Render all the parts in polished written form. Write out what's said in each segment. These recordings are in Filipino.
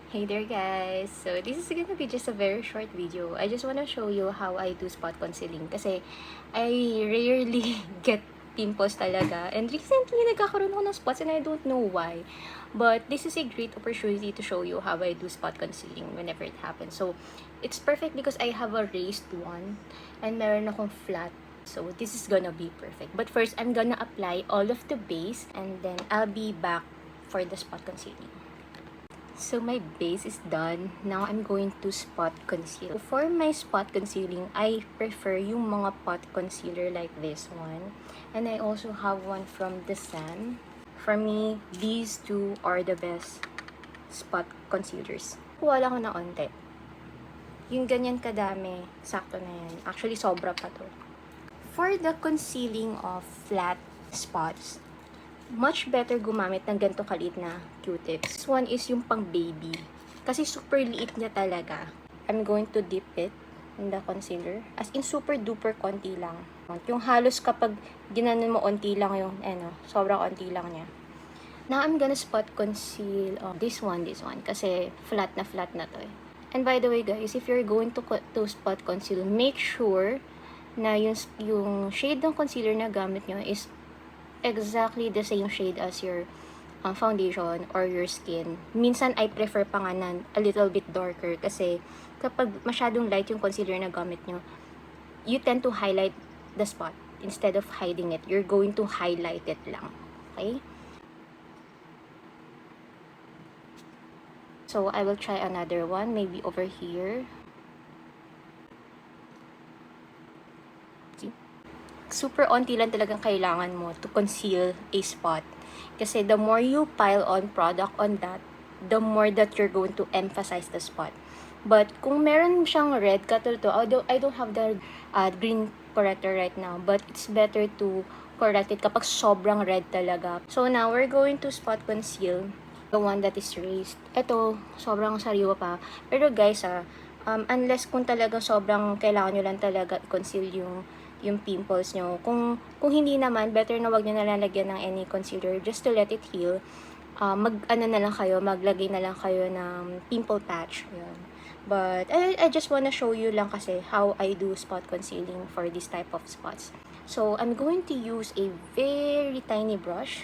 Hey there guys! So this is gonna be just a very short video. I just wanna show you how I do spot concealing kasi I rarely get pimples talaga. And recently, nagkakaroon ako ng spots and I don't know why. But this is a great opportunity to show you how I do spot concealing whenever it happens. So it's perfect because I have a raised one and meron akong flat. So this is gonna be perfect. But first, I'm gonna apply all of the base and then I'll be back for the spot concealing. So my base is done. Now I'm going to spot conceal. For my spot concealing, I prefer yung mga pot concealer like this one. And I also have one from the Sun. For me, these two are the best spot concealers. Kuha lang ko na onte. Yung ganyan kadami, sakto na yan. Actually, sobra pa to. For the concealing of flat spots, much better gumamit ng ganito kaliit na Q-tips. This one is yung pang baby. Kasi super liit niya talaga. I'm going to dip it in the concealer. As in, super duper konti lang. Yung halos kapag ginanon mo onti lang yung, sobrang konti lang niya. Now, I'm gonna spot conceal this one. Kasi flat na to eh. And by the way guys, if you're going to spot conceal, make sure na yung shade ng concealer na gamit nyo is exactly the same shade as your foundation or your skin. Minsan, I prefer pa nga na a little bit darker kasi kapag masyadong light yung concealer na gamit nyo, you tend to highlight the spot instead of hiding it. You're going to highlight it lang. Okay? So, I will try another one, maybe over here. Super onti lang talagang kailangan mo to conceal a spot. Kasi the more you pile on product on that, the more that you're going to emphasize the spot. But kung meron siyang red, katulad to, I don't have the green corrector right now, but it's better to correct it kapag sobrang red talaga. So now, we're going to spot conceal the one that is raised. Ito, sobrang sariwa pa. Pero guys, unless kung talagang sobrang kailangan nyo lang talaga i-conceal yung pimples nyo. Kung hindi naman, better na wag nyo nalalagyan ng any concealer just to let it heal. Maglagay na lang kayo ng pimple patch. Yun. But, I just wanna show you lang kasi how I do spot concealing for this type of spots. So, I'm going to use a very tiny brush.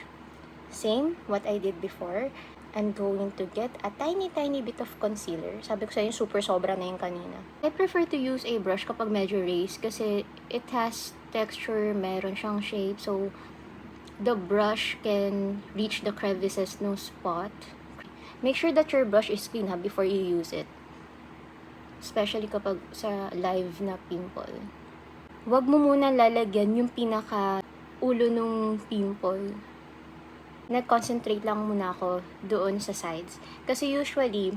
Same, what I did before. I'm going to get a tiny bit of concealer. Sabi ko sa inyo, super sobra na yung kanina. I prefer to use a brush kapag medyo raised kasi it has texture, meron siyang shape. So, the brush can reach the crevices no spot. Make sure that your brush is clean before you use it. Especially kapag sa live na pimple. Huwag mo muna lalagyan yung pinaka ulo nung pimple. Nag-concentrate lang muna ako doon sa sides. Kasi usually,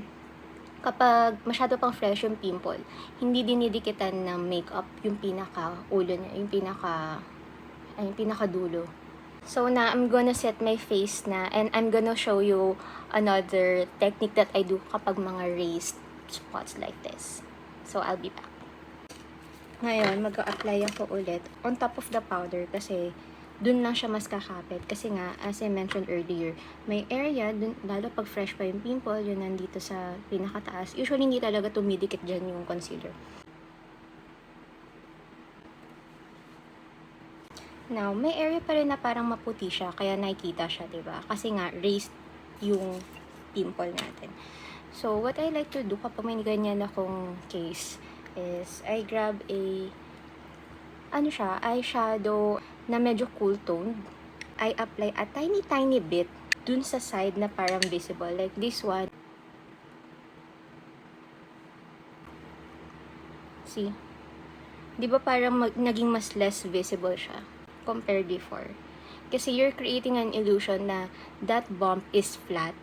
kapag masyado pang fresh yung pimple, hindi dinidikitan ng makeup yung pinaka-ulo niya, yung pinaka-dulo. So now, I'm gonna set my face na and I'm gonna show you another technique that I do kapag mga raised spots like this. So, I'll be back. Ngayon, mag-a-apply ako ulit on top of the powder kasi dun lang siya mas kakapit. Kasi nga, as I mentioned earlier, may area, dun, lalo pag fresh pa yung pimple, yun nandito sa pinakataas. Usually, hindi talaga tumidikit dyan yung concealer. Now, may area pa rin na parang maputi siya, kaya nakikita siya, diba? Kasi nga, raised yung pimple natin. So, what I like to do kapag may ganyan akong case is, I grab a eyeshadow na medyo cool toned. I apply a tiny bit dun sa side na parang visible. Like this one. See? Di ba parang naging mas less visible siya compared before? Kasi you're creating an illusion na that bump is flat.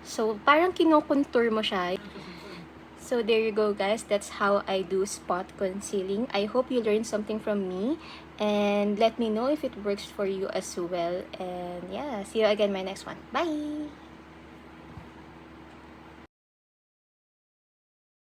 So, parang kinokontour mo siya. So, there you go guys. That's how I do spot concealing. I hope you learned something from me. And let me know if it works for you as well. And yeah, see you again in my next one. Bye!